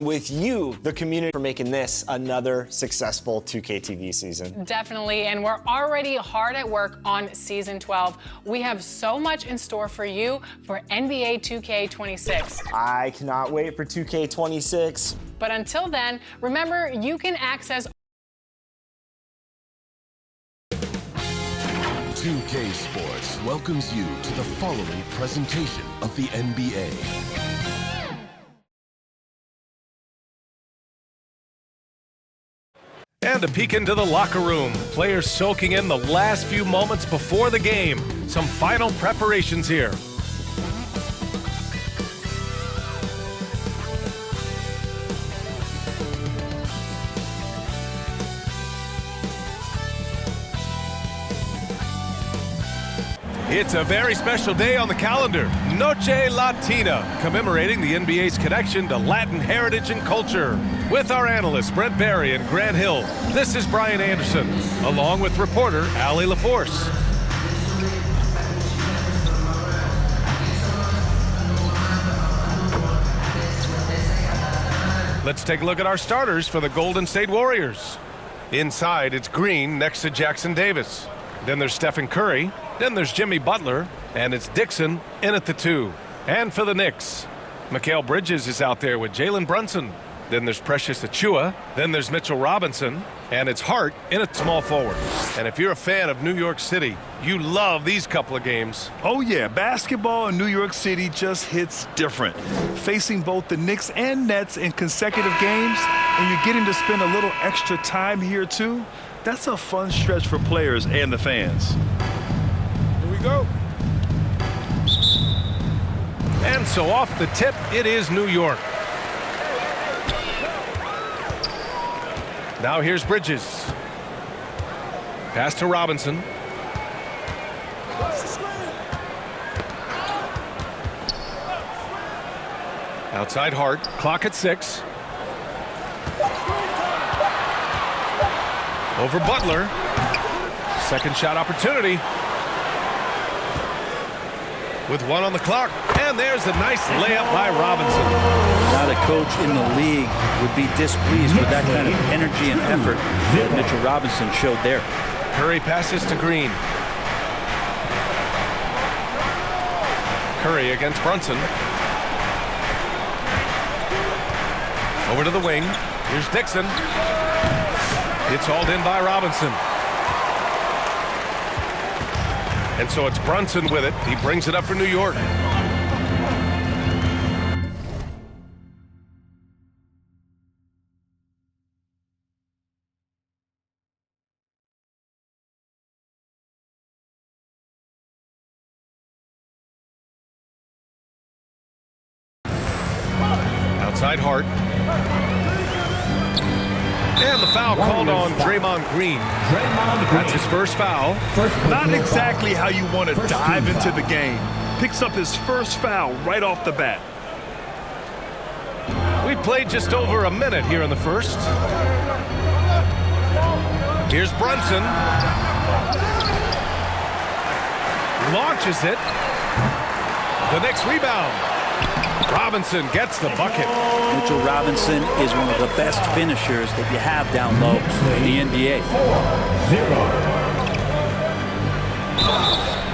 with you, the community, for making this another successful 2K TV season. Definitely, and we're already hard at work on Season 12. We have so much in store for you for NBA 2K26. I cannot wait for 2K26. But until then, remember, you can access 2K Sports welcomes you to the following presentation of the NBA. And a peek into the locker room. Players soaking in the last few moments before the game. Some final preparations here. It's a very special day on the calendar, Noche Latina, commemorating the NBA's connection to Latin heritage and culture. With our analysts, Brent Barry and Grant Hill, this is Brian Anderson, along with reporter Allie LaForce. Let's take a look at our starters for the Golden State Warriors. Inside, it's Green next to Jackson Davis. Then there's Stephen Curry. Then there's Jimmy Butler, and it's Dixon in at the 2. And for the Knicks, Mikal Bridges is out there with Jalen Brunson. Then there's Precious Achiuwa. Then there's Mitchell Robinson, and it's Hart in at small forward. And if you're a fan of New York City, you love these couple of games. Oh yeah, basketball in New York City just hits different. Facing both the Knicks and Nets in consecutive games, and you're getting to spend a little extra time here too. That's a fun stretch for players and the fans. Go. And so off the tip, it is New York. Now here's Bridges. Pass to Robinson. Outside Hart. Clock at 6. Over Butler. Second shot opportunity. With 1 on the clock, and there's a nice layup by Robinson. Not a coach in the league would be displeased with that kind of energy and effort that Mitchell Robinson showed there. Curry passes to Green. Curry against Brunson. Over to the wing. Here's Dixon. It's hauled in by Robinson. And so it's Brunson with it. He brings it up for New York. Outside Hart. And the foul called on Draymond Green. That's his first foul. Not exactly how you want to dive into the game. Picks up his first foul right off the bat. We played just over a minute here in the first. Here's Brunson. Launches it. The next rebound. Robinson gets the bucket. Mitchell Robinson is one of the best finishers that you have down low in the NBA.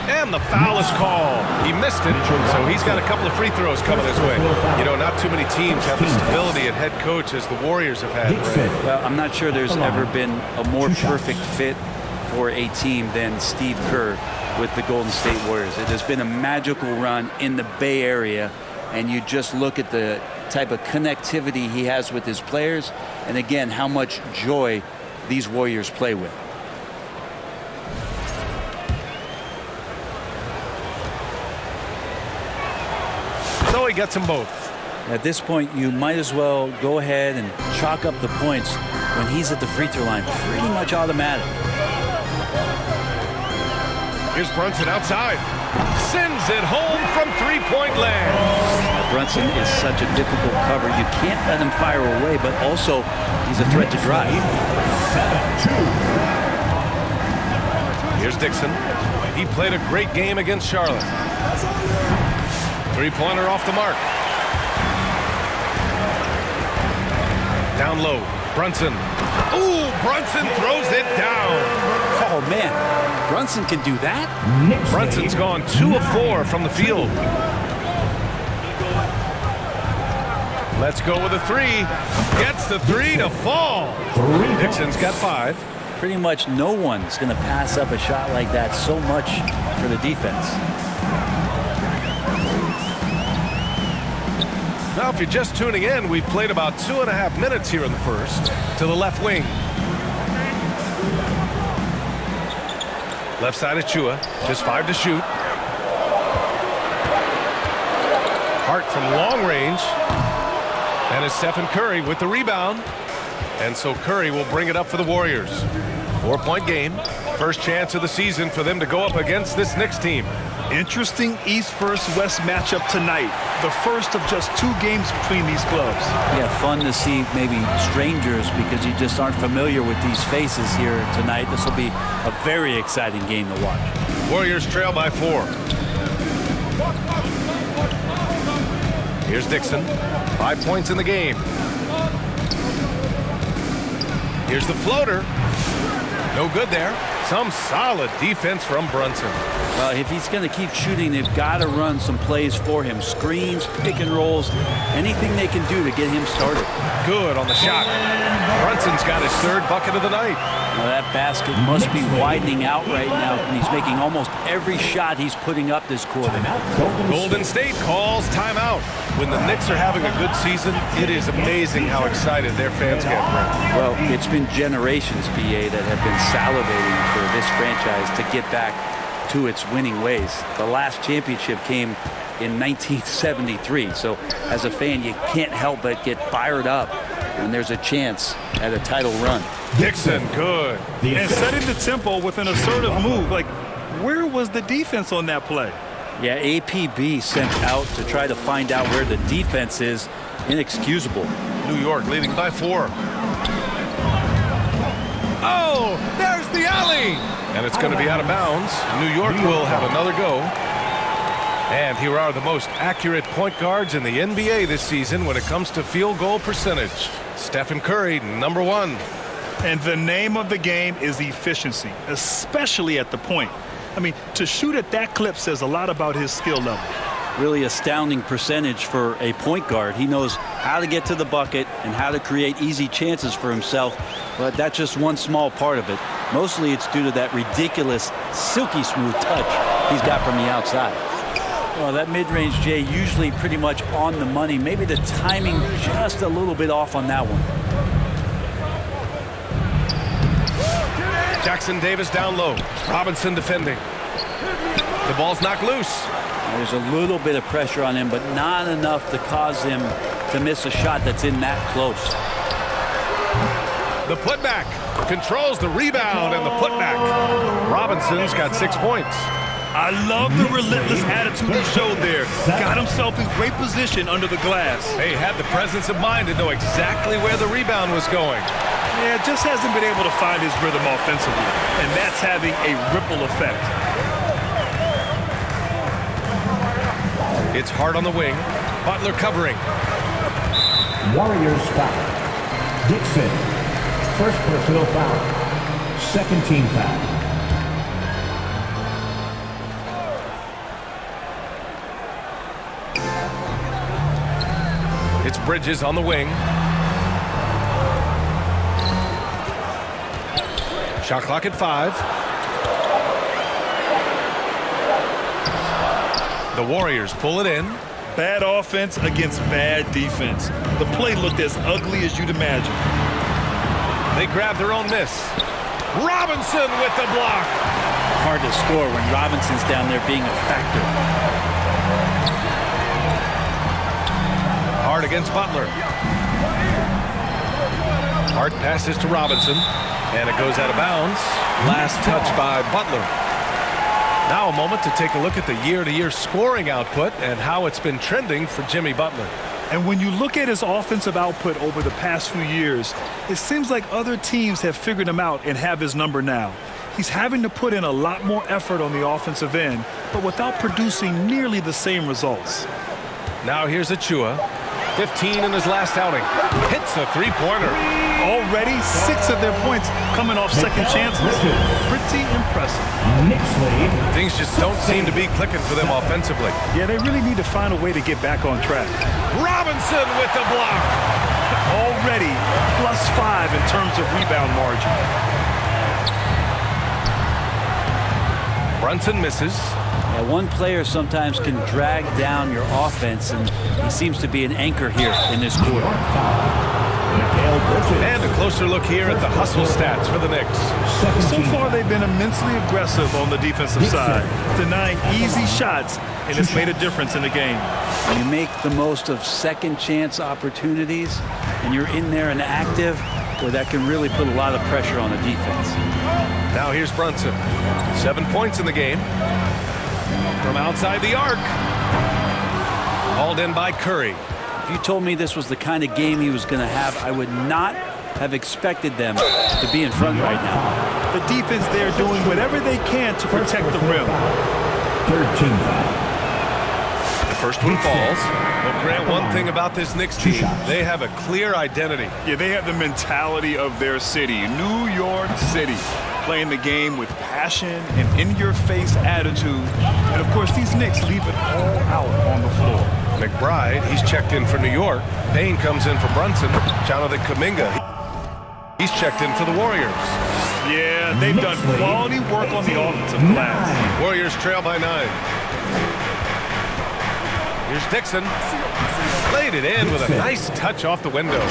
And the foul is called. He missed it, so he's got a couple of free throws coming his way. You know, not too many teams have the stability at head coach as the Warriors have had. Right? Well, I'm not sure there's ever been a more perfect fit for a team than Steve Kerr with the Golden State Warriors. It has been a magical run in the Bay Area. And you just look at the type of connectivity he has with his players, and again, how much joy these Warriors play with. So he gets them both. At this point, you might as well go ahead and chalk up the points when he's at the free throw line. Pretty much automatic. Here's Brunson outside. Sends it home from three-point land. Brunson is such a difficult cover. You can't let him fire away, but also he's a threat to drive. Here's Dixon. He played a great game against Charlotte. Three-pointer off the mark. down low. Brunson. Ooh, Brunson throws it down. Oh, man. Brunson can do that? Brunson's gone 2 of 4 from the field. Let's go with a 3. Gets the 3 to fall. Dixon's got 5. Pretty much no one's going to pass up a shot like that so much for the defense. Now, if you're just tuning in, we've played about 2.5 minutes here in the first. To the left wing. Left side of Chua. Just 5 to shoot. Hart from long range. And it's Stephen Curry with the rebound. And so Curry will bring it up for the Warriors. 4-point game. First chance of the season for them to go up against this Knicks team. Interesting East versus West matchup tonight. The first of just 2 games between these clubs. Yeah, fun to see maybe strangers because you just aren't familiar with these faces here tonight. This will be a very exciting game to watch. Warriors trail by 4. Here's Dixon. 5 points in the game. Here's the floater. No good there. Some solid defense from Brunson. Well, if he's going to keep shooting, they've got to run some plays for him. Screens, pick and rolls, anything they can do to get him started. Good on the shot. Brunson's got his 3rd bucket of the night. Now that basket must be widening out right now, and he's making almost every shot he's putting up this quarter. Golden State calls timeout. When the Knicks are having a good season, it is amazing how excited their fans get. Well, it's been generations, BA, that have been salivating for this franchise to get back to its winning ways. The last championship came in 1973, so as a fan, you can't help but get fired up when there's a chance at a title run. Dixon, good. And setting the tempo with an assertive move. Like, where was the defense on that play? Yeah, APB sent out to try to find out where the defense is. Inexcusable. New York leading by 4. Oh, there's the alley. And it's going to be out of bounds. New York will have another go. And here are the most accurate point guards in the NBA this season when it comes to field goal percentage. Stephen Curry, number 1. And the name of the game is efficiency, especially at the point. I mean, to shoot at that clip says a lot about his skill level. Really astounding percentage for a point guard. He knows how to get to the bucket and how to create easy chances for himself, but that's just one small part of it. Mostly it's due to that ridiculous, silky smooth touch he's got from the outside. Well, that mid-range, Jay, usually pretty much on the money. Maybe the timing just a little bit off on that one. Jackson Davis down low. Robinson defending. The ball's knocked loose. There's a little bit of pressure on him, but not enough to cause him to miss a shot that's in that close. The putback controls the rebound and the putback. Robinson's got 6 points. I love the relentless attitude he showed there. Got himself in great position under the glass. He had the presence of mind to know exactly where the rebound was going. Yeah, just hasn't been able to find his rhythm offensively, and that's having a ripple effect. It's Hart on the wing. Butler covering. Warriors foul. Dixon. First personal foul. Second team foul. It's Bridges on the wing. Shot clock at 5. The Warriors pull it in. Bad offense against bad defense. The play looked as ugly as you'd imagine. They grab their own miss. Robinson with the block. Hard to score when Robinson's down there being a factor. Hart against Butler. Hart passes to Robinson, and it goes out of bounds. Last touch by Butler. Now a moment to take a look at the year-to-year scoring output and how it's been trending for Jimmy Butler. And when you look at his offensive output over the past few years, it seems like other teams have figured him out and have his number now. He's having to put in a lot more effort on the offensive end, but without producing nearly the same results. Now here's Achua. 15 in his last outing. Hits a three-pointer. Already 6 of their points coming off second chances. Pretty impressive. Knicks lead. Things just don't seem to be clicking for them offensively. Yeah, they really need to find a way to get back on track. Robinson with the block. Already +5 in terms of rebound margin. Brunson misses. Yeah, one player sometimes can drag down your offense, and he seems to be an anchor here in this quarter. And a closer look here at the hustle stats for the Knicks. So far, they've been immensely aggressive on the defensive side, denying easy shots, and it's made a difference in the game. When you make the most of second chance opportunities, and you're in there and active, well, that can really put a lot of pressure on the defense. Now here's Brunson. 7 points in the game. From outside the arc. Hauled in by Curry. If you told me this was the kind of game he was going to have, I would not have expected them to be in front right now. The defense there doing whatever they can to protect the rim. 13 foul. The first one falls. Well, Grant, one thing about this Knicks team, they have a clear identity. Yeah, they have the mentality of their city, New York City. Playing the game with passion and in-your-face attitude. And, of course, these Knicks leave it all out on the floor. McBride, he's checked in for New York. Payne comes in for Brunson. Jonathan Kuminga, he's checked in for the Warriors. Yeah, they've done quality work on the offensive glass. Warriors trail by 9. Here's Dixon. Laid it in with a nice touch off the window.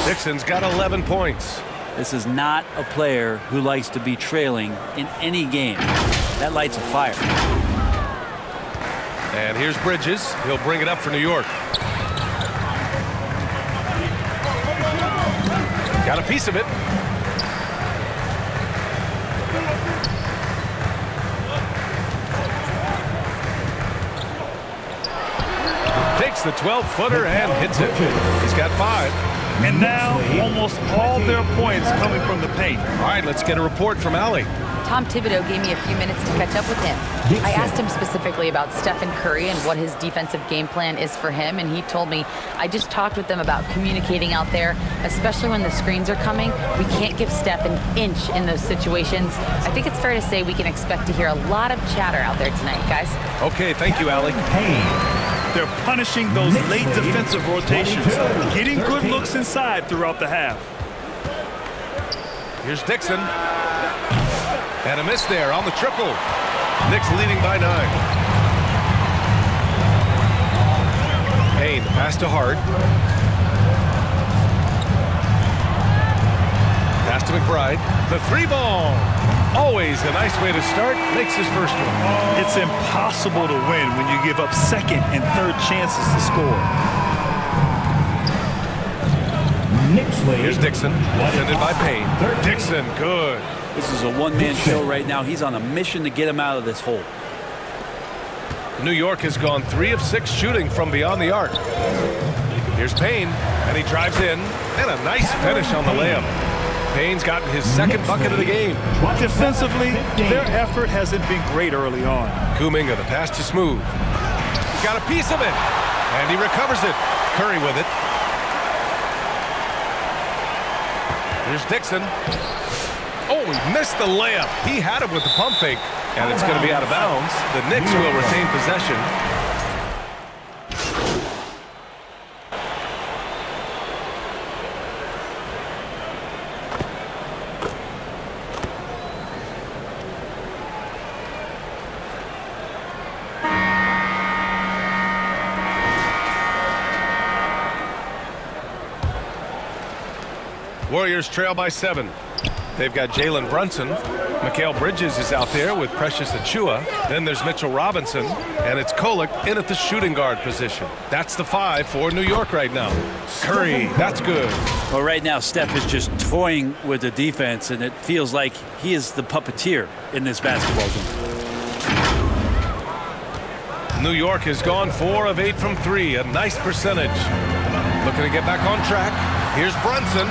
Dixon's got 11 points. This is not a player who likes to be trailing in any game. That lights a fire. And here's Bridges. He'll bring it up for New York. Got a piece of it. Takes the 12-footer and hits it. He's got 5. And now almost all their points coming from the paint. All right, let's get a report from Allie. Tom Thibodeau gave me a few minutes to catch up with him. I asked him specifically about Stephen Curry and what his defensive game plan is for him, and he told me, I just talked with them about communicating out there, especially when the screens are coming. We can't give Steph an inch in those situations. I think it's fair to say we can expect to hear a lot of chatter out there tonight, guys. Okay, thank you, Allie. They're punishing those late defensive rotations, getting good looks inside throughout the half. Here's Dixon. And a miss there on the triple. Knicks leading by 9. Payne, pass to Hart. Pass to McBride. The 3-ball. Always a nice way to start. Makes his first one. It's impossible to win when you give up second and third chances to score. Here's Dixon. Defended by Payne. Dixon, good. This is a one-man show right now. He's on a mission to get him out of this hole. New York has gone 3 of 6 shooting from beyond the arc. Here's Payne, and he drives in, and a nice finish on the layup. Payne's gotten his second bucket of the game. Defensively, their effort hasn't been great early on. Kuminga, the pass to Smooth. Got a piece of it, and he recovers it. Curry with it. Here's Dixon. Oh, he missed the layup. He had him with the pump fake, and it's going to be out of bounds. The Knicks will retain possession. Warriors trail by 7. They've got Jalen Brunson. Mikal Bridges is out there with Precious Achiuwa. Then there's Mitchell Robinson, and it's Kolek in at the shooting guard position. That's the 5 for New York right now. Curry, that's good. Well, right now, Steph is just toying with the defense, and it feels like he is the puppeteer in this basketball game. New York has gone 4 of 8 from 3, a nice percentage. Looking to get back on track. Here's Brunson.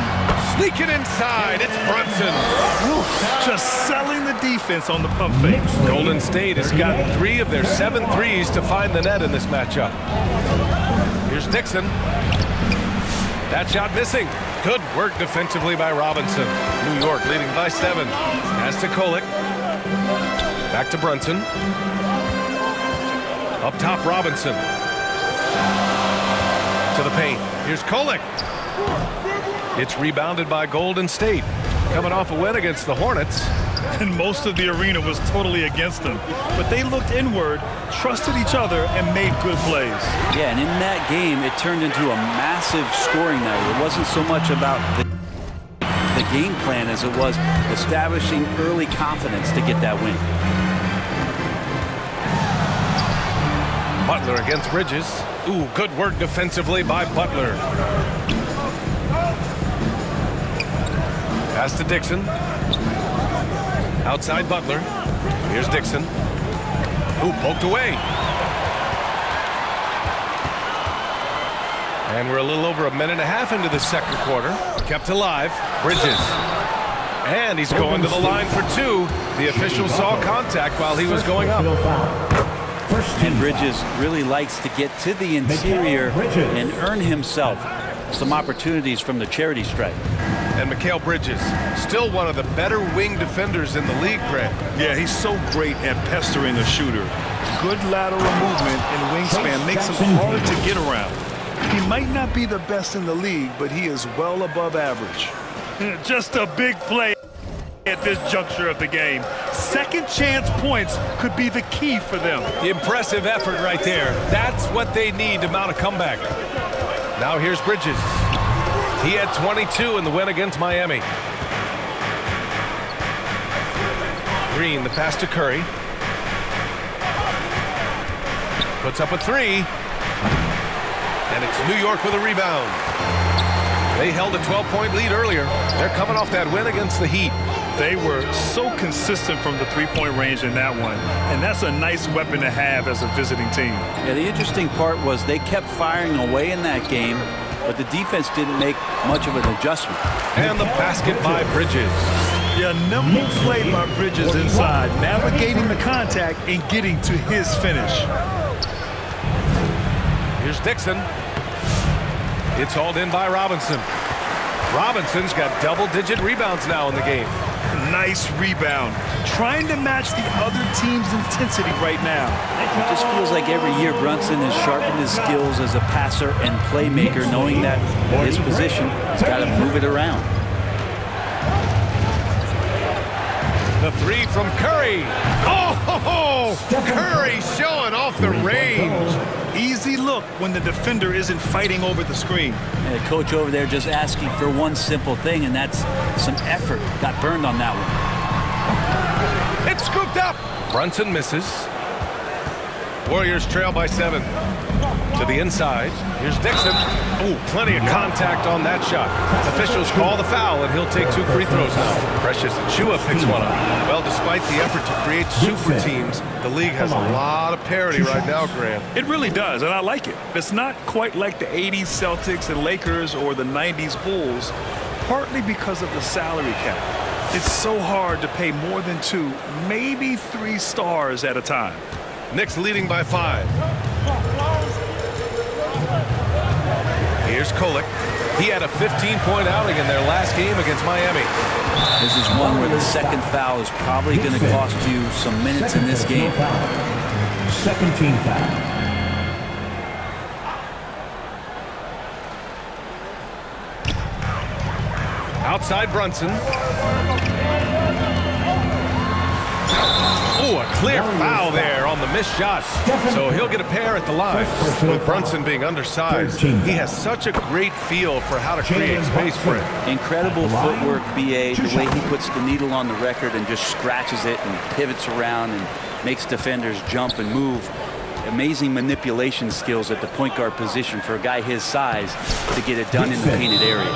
Sneaking inside. It's Brunson. Just selling the defense on the pump fake. Golden State has got 3 of their 7 threes to find the net in this matchup. Here's Dixon. That shot missing. Good work defensively by Robinson. New York leading by 7. Pass to Kolick. Back to Brunson. Up top, Robinson. To the paint. Here's Kolick. It's rebounded by Golden State. Coming off a win against the Hornets. And most of the arena was totally against them. But they looked inward, trusted each other, and made good plays. Yeah, and in that game, it turned into a massive scoring night. It wasn't so much about the game plan as it was establishing early confidence to get that win. Butler against Bridges. Ooh, good work defensively by Butler. Pass to Dixon. Outside Butler. Here's Dixon. Ooh, poked away. And we're a little over a minute and a half into the second quarter. Kept alive. Bridges. And he's going to the line for 2. The official saw contact while he was going up. And Bridges really likes to get to the interior and earn himself some opportunities from the charity stripe. And Mikal Bridges, still one of the better wing defenders in the league, Grant. Yeah, he's so great at pestering a shooter. Good lateral movement and wingspan makes him hard to get around. He might not be the best in the league, but he is well above average. Just a big play at this juncture of the game. Second chance points could be the key for them. Impressive effort right there. That's what they need to mount a comeback. Now here's Bridges. He had 22 in the win against Miami. Green, the pass to Curry. Puts up a 3. And it's New York with a rebound. They held a 12-point lead earlier. They're coming off that win against the Heat. They were so consistent from the three-point range in that one. And that's a nice weapon to have as a visiting team. Yeah, the interesting part was they kept firing away in that game, but the defense didn't make much of an adjustment. And the basket by Bridges. Yeah, nimble play by Bridges inside, navigating the contact and getting to his finish. Here's Dixon. It's hauled in by Robinson. Robinson's got double-digit rebounds now in the game. Nice rebound. Trying to match the other team's intensity right now. It just feels like every year Brunson has sharpened his skills as a passer and playmaker, knowing that his position, he's got to move it around. The 3 from Curry. Oh, Curry showing off the range. Easy look when the defender isn't fighting over the screen. And the coach over there just asking for one simple thing, and that's some effort. Got burned on that one. It's scooped up. Brunson misses. Warriors trail by 7. To the inside. Here's Dixon. Oh, plenty of contact on that shot. Officials call the foul, and he'll take 2 free throws now. Precious Achiuwa picks one up. Well, despite the effort to create super teams, the league has a lot of parity right now, Grant. It really does, and I like it. It's not quite like the 80s Celtics and Lakers or the 90s Bulls, partly because of the salary cap. It's so hard to pay more than 2, maybe 3 stars at a time. Knicks leading by 5. Here's Kolick. He had a 15-point outing in their last game against Miami. This is one where the second foul is probably going to cost you some minutes in this game. Second team foul. Outside Brunson. Oh, a clear foul there on the missed shot. So he'll get a pair at the line. With Brunson being undersized, he has such a great feel for how to create space for it. Incredible footwork, BA, the way he puts the needle on the record and just scratches it and pivots around and makes defenders jump and move. Amazing manipulation skills at the point guard position for a guy his size to get it done in the painted area.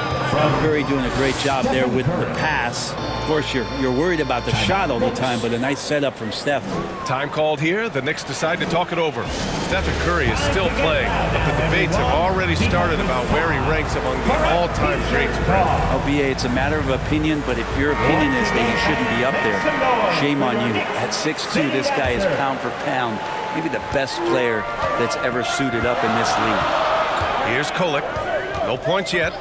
Curry doing a great job there with the pass. Of course, you're worried about the shot all the time, but a nice setup from Steph. Time called here. The Knicks decide to talk it over. Stephen Curry is still playing, but the debates have already started about where he ranks among the all-time greats. LBA, it's a matter of opinion, but if your opinion is that he shouldn't be up there, shame on you. At 6'2", this guy is pound for pound maybe the best player that's ever suited up in this league. Here's Kolick. No points yet.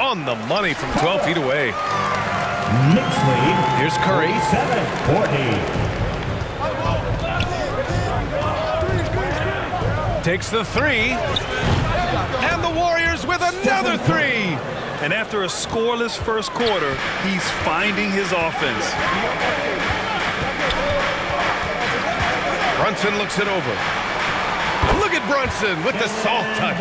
On the money from 12 feet away. Knicks lead. Here's Curry. 47-40. Takes the three. And the Warriors with another three. And after a scoreless first quarter, he's finding his offense. Brunson looks it over. Look at Brunson with the soft touch.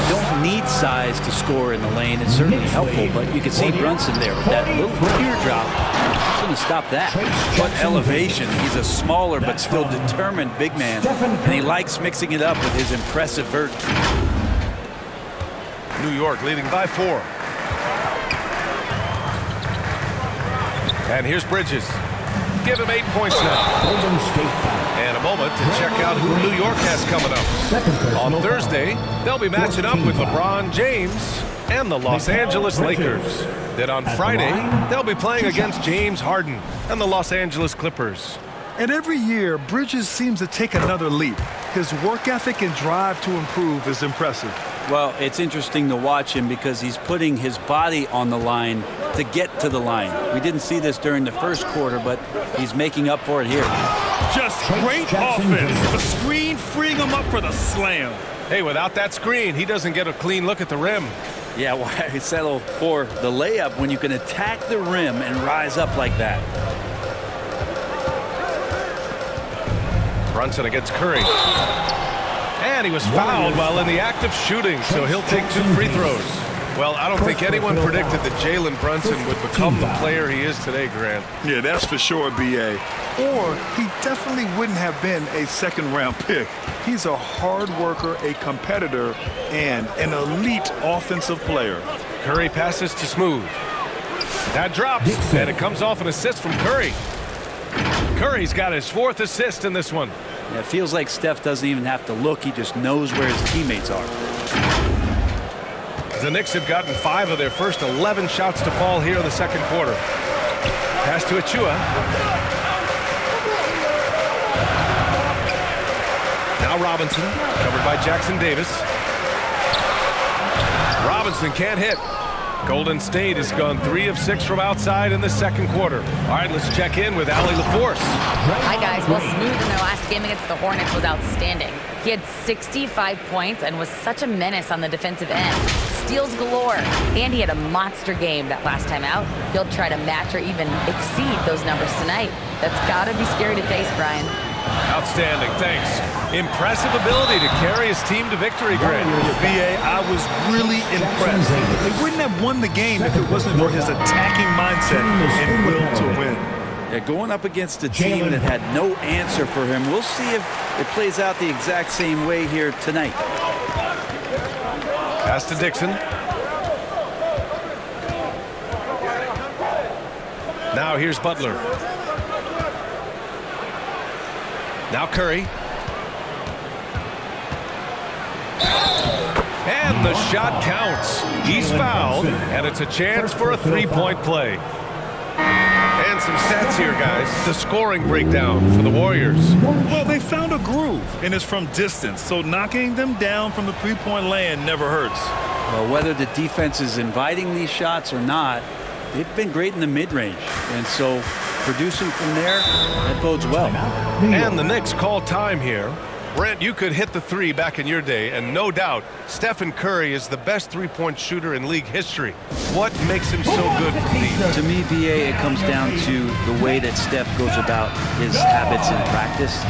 You don't need size to score in the lane. It's certainly helpful, but you can see Brunson there with that little teardrop. He's going to stop that. What elevation. He's a smaller but still determined big man, and he likes mixing it up with his impressive vert. New York leading by 4. And here's Bridges. Give him 8 points now. Golden State foul. And a moment to check out who New York has coming up. On Thursday, they'll be matching up with LeBron James and the Los Angeles Lakers. Then on Friday, they'll be playing against James Harden and the Los Angeles Clippers. And every year, Bridges seems to take another leap. His work ethic and drive to improve is impressive. Well, it's interesting to watch him because he's putting his body on the line to get to the line. We didn't see this during the first quarter, but he's making up for it here. Just great offense. The screen freeing him up for the slam. Hey, without that screen, he doesn't get a clean look at the rim. Yeah, why settle for the layup when you can attack the rim and rise up like that? Brunson against Curry. And he was fouled while in the act of shooting, so he'll take 2 free throws. Well, I don't think anyone predicted that Jalen Brunson would become the player he is today, Grant. Yeah, that's for sure, B.A. Or he definitely wouldn't have been a second-round pick. He's a hard worker, a competitor, and an elite offensive player. Curry passes to Smooth. That drops, and it comes off an assist from Curry. Curry's got his 4th assist in this one. Yeah, it feels like Steph doesn't even have to look. He just knows where his teammates are. The Knicks have gotten 5 of their first 11 shots to fall here in the second quarter. Pass to Achua. Now Robinson, covered by Jackson Davis. Robinson can't hit. Golden State has gone 3 of 6 from outside in the second quarter. All right, let's check in with Allie LaForce. Hi, guys. Well, Smooth in their last game against the Hornets was outstanding. He had 65 points and was such a menace on the defensive end. Steals galore. And he had a monster game that last time out. He'll try to match or even exceed those numbers tonight. That's got to be scary to face, Brian. Outstanding, thanks. Impressive ability to carry his team to victory, Grant. B.A., I was really impressed. They wouldn't have won the game if it wasn't for his attacking mindset and will to win. Yeah, going up against a team that had no answer for him. We'll see if it plays out the exact same way here tonight. Pass to Dixon. Now here's Butler. Now Curry. And the shot counts. He's fouled, and it's a chance for a 3-point play. And some stats here, guys. The scoring breakdown for the Warriors. Well, they found a groove, and it's from distance, so knocking them down from the three-point land never hurts. Well, whether the defense is inviting these shots or not, they've been great in the mid-range. And so producing from there, that bodes well. And the Knicks call time here. Brent, you could hit the 3 back in your day, and no doubt, Stephen Curry is the best three-point shooter in league history. What makes him so good for me? To me, BA, it comes down to the way that Steph goes about his habits in practice.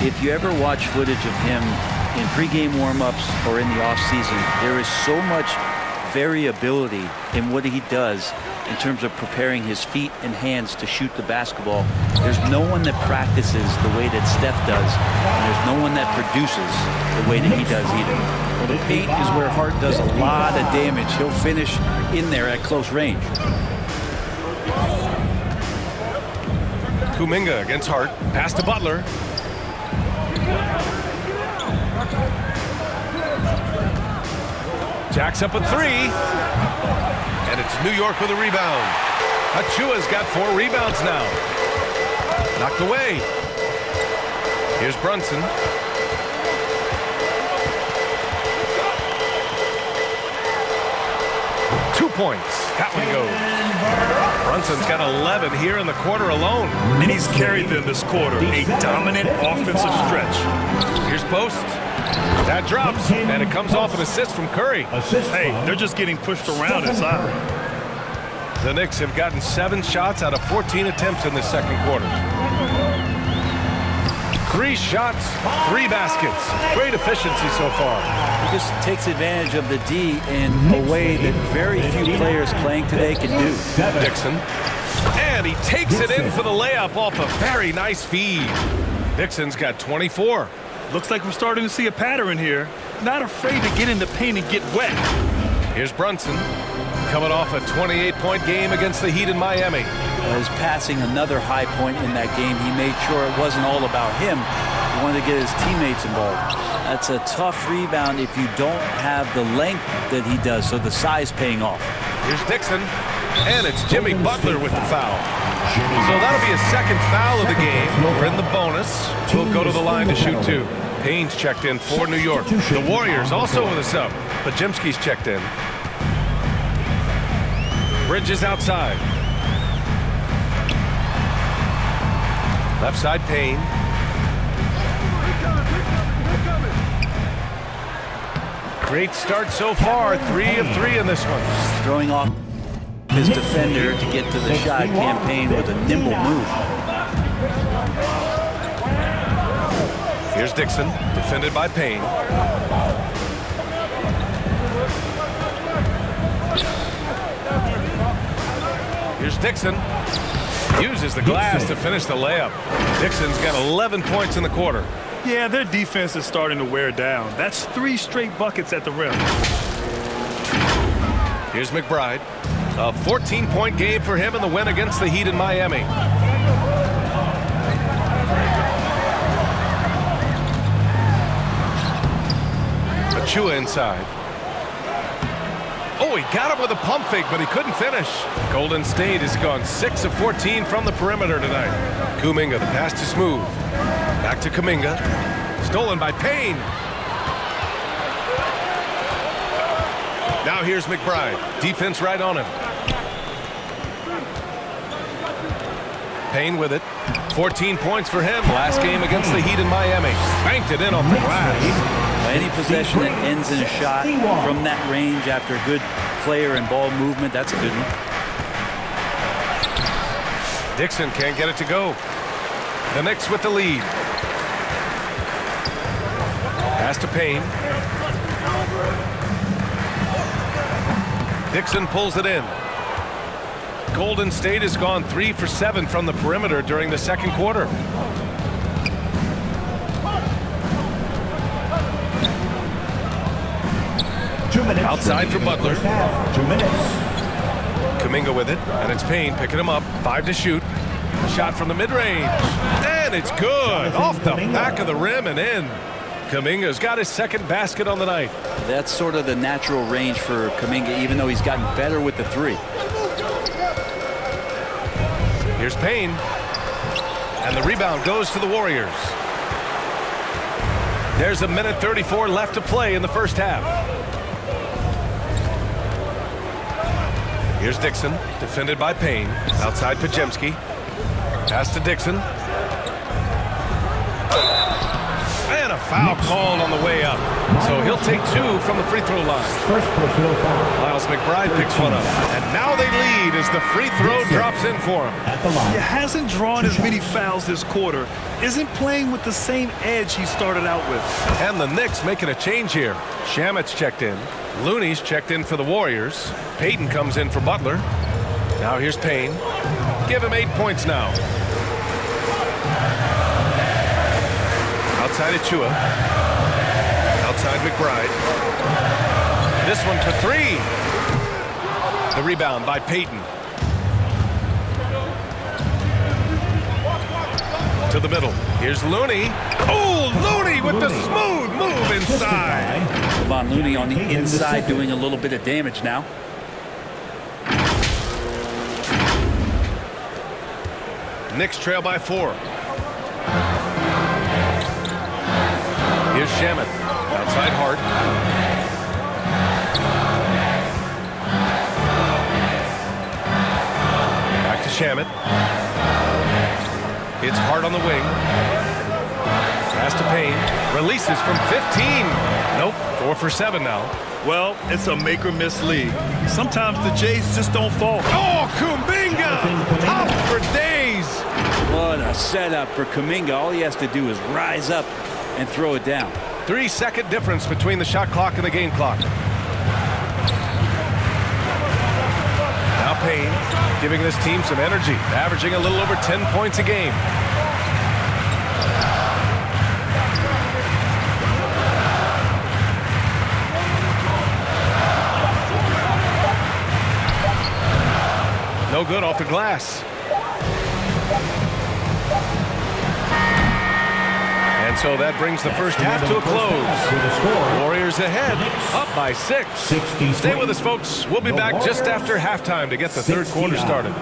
If you ever watch footage of him in pregame warm-ups or in the offseason, there is so much variability in what he does in terms of preparing his feet and hands to shoot the basketball. There's no one that practices the way that Steph does, and there's no one that produces the way that he does either. Well, the paint is where Hart does a lot of damage. He'll finish in there at close range. Kuminga against Hart. Pass to Butler. Jacks up a 3. And it's New York with a rebound. Achua's got 4 rebounds now. Knocked away. Here's Brunson. 2 points. That one goes. Brunson's got 11 here in the quarter alone. And he's carried them this quarter. A dominant offensive stretch. Here's post. That drops, and it comes off an assist from Curry. Hey, they're just getting pushed around inside. The Knicks have gotten 7 shots out of 14 attempts in the second quarter. 3 shots, 3 baskets. Great efficiency so far. He just takes advantage of the D in a way that very few players playing today can do. Dixon. And he takes it in for the layup off a very nice feed. Dixon's got 24. Looks like we're starting to see a pattern here. Not afraid to get in the paint and get wet. Here's Brunson. Coming off a 28-point game against the Heat in Miami. Is passing another high point in that game. He made sure it wasn't all about him. He wanted to get his teammates involved. That's a tough rebound if you don't have the length that he does, so the size paying off. Here's Dixon, and it's Jimmy Butler with the foul. So that'll be a second foul of the game. We're in the bonus. We'll go to the line to shoot 2. Payne's checked in for New York. The Warriors also with a sub, but Jimsky's checked in. Bridges outside. Left side, Payne. Great start so far. 3 of 3 in this one. Throwing off his defender to get to the shot. Campaign with a nimble move. Here's Dixon, defended by Payne. Here's Dixon. Uses the glass to finish the layup. Dixon's got 11 points in the quarter. Yeah, their defense is starting to wear down. That's 3 straight buckets at the rim. Here's McBride. A 14-point game for him in the win against the Heat in Miami. Achua inside. Oh, he got him with a pump fake, but he couldn't finish. Golden State has gone 6 of 14 from the perimeter tonight. Kuminga, the pass to Smooth. Back to Kuminga. Stolen by Payne. Now here's McBride. Defense right on him. Payne with it. 14 points for him. Last game against the Heat in Miami. Banked it in off the glass. Any possession that ends in a shot from that range after good player and ball movement, that's a good one. Dixon can't get it to go. The Knicks with the lead. Pass to Payne. Dixon pulls it in. Golden State has gone 3 for 7 from the perimeter during the second quarter. Outside for Butler. 2 minutes. Kuminga with it, and it's Payne picking him up. 5 to shoot. Shot from the mid-range, and it's good. Off the back of the rim and in. Kuminga's got his second basket on the night. That's sort of the natural range for Kuminga, even though he's gotten better with the 3. Here's Payne, and the rebound goes to the Warriors. There's a minute 34 left to play in the first half. Here's Dixon, defended by Payne. Outside Pajemski. Pass to Dixon. And a foul called on the way up. So he'll take 2 from the free throw line. First personal foul. Miles McBride picks one up. And now they lead as the free throw drops in for him. At the line. He hasn't drawn as many fouls this quarter. Isn't playing with the same edge he started out with. And the Knicks making a change here. Shamet's checked in. Looney's checked in for the Warriors. Payton comes in for Butler. Now here's Payne. Give him 8 points now. Outside Achua. Outside McBride. This one for 3. The rebound by Payton. To the middle. Here's Looney. Oh, Looney with the smooth move inside. Kevon Looney on the inside doing a little bit of damage now. Knicks trail by 4. Here's Shamet. Outside Hart. Shamet. It's hard on the wing. Pass to Payne. Releases from 15. Nope, 4 for 7 now. Well, it's a make or miss league. Sometimes the Jays just don't fall. Oh, Kuminga! Top for days! What a setup for Kuminga. All he has to do is rise up and throw it down. 3-second difference between the shot clock and the game clock. Now Payne giving this team some energy, averaging a little over 10 points a game. No good off the glass. And so that brings the first half to a close. Warriors ahead, up by 6. Stay with us, folks. We'll be back just after halftime to get the third quarter started.